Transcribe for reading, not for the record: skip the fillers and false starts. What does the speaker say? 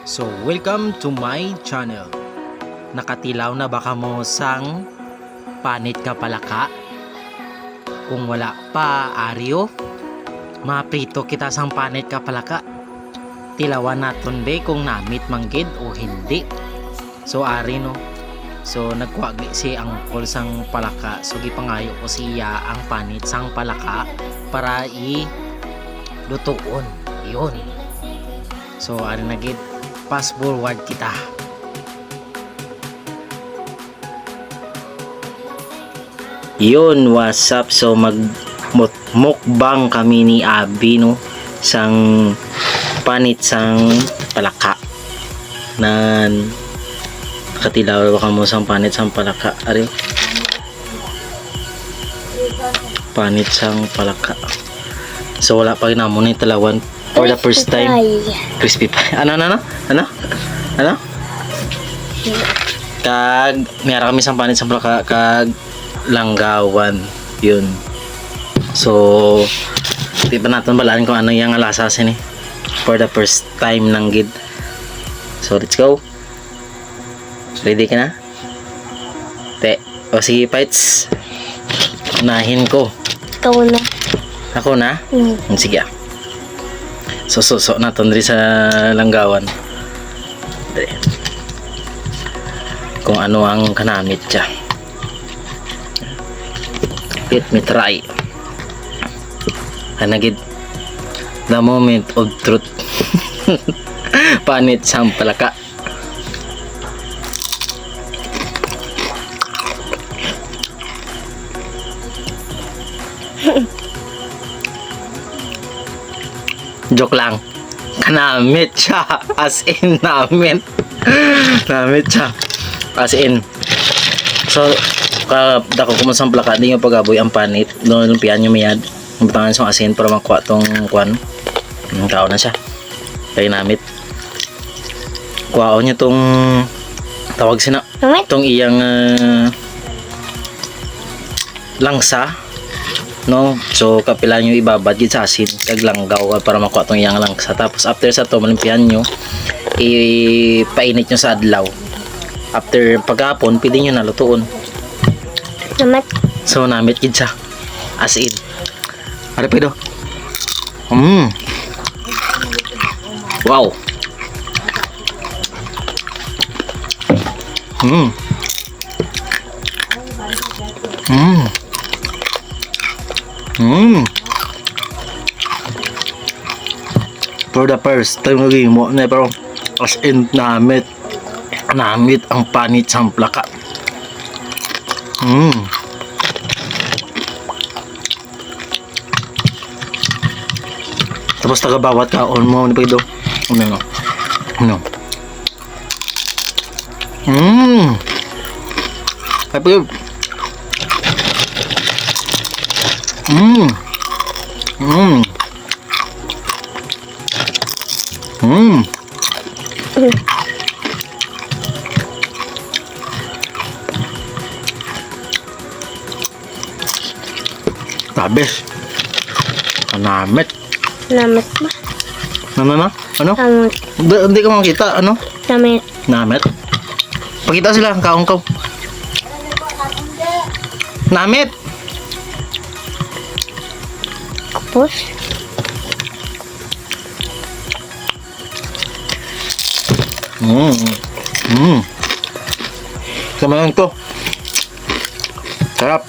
So, welcome to my channel. Nakatilaw na baka mo sang panit ka palaka? Kung wala pa, Aryo, maprito kita sang panit ka palaka. Tilawan naton be kung namit manggid o hindi. So, Ari no. So, nagkwagi si angkol sang palaka. So, gipangayo ko siya ang panit sang palaka para lutuon. Yun. So, Ari nagid. Fast forward kita. Yun, what's up? So mukbang kami ni Abi no sang panit sang palaka. Nan katilaw ka mo sang panit sang palaka. Ari. Panit sang palaka. So wala pa ginamon ni talawan for the first time. Crispy pie. Ano? Kag mayara kami sang panit sang palaka kag langgawan. Yun. So di pa natin balaan kung ano yung alasasin for the first time ng gid. So let's go. Ready ka na? Te. O sige, fights. Unahin ko. Ikaw na. Ako na? Sige. So natin rin sa langgawan. Dali. Kung ano ang kanamit siya. Let me try. Hanagid. The moment of truth. Panit sang palaka. Joke lang. Kanamit siya. As in, namit. Namit siya. As in. So, dako ko mo sang plaka, di nyo pagaboy ang panit. Lumpian nyo mayad. Butangan sa asin para makuha tong kwan. Kao na siya. Kaya namit. Kuha nyo tong tawag sina. Tong iyang langsa. No, so kapilan nyo ibabad gid sa asin kag langgaw para makuha tong iyang langsa. Tapos after sa to malimpian nyo, ipainit nyo sa adlaw. After paghapon pwede nyo nalutuon. Namat. So namit gid siya as in. Are pedo. Wow. For the first time naging mo na pero as in namit ang panit sang plaka. Tapos taga bawat kaon mo ni Pedro. Ano? Ay Pedro. Tabes. Namit. Namat ba? Ano? Namat. Hindi ka makita. Ano? Namat. Namit. Pakita sila. Kaong. Namit. Kapos. Sama lang to. Sarap.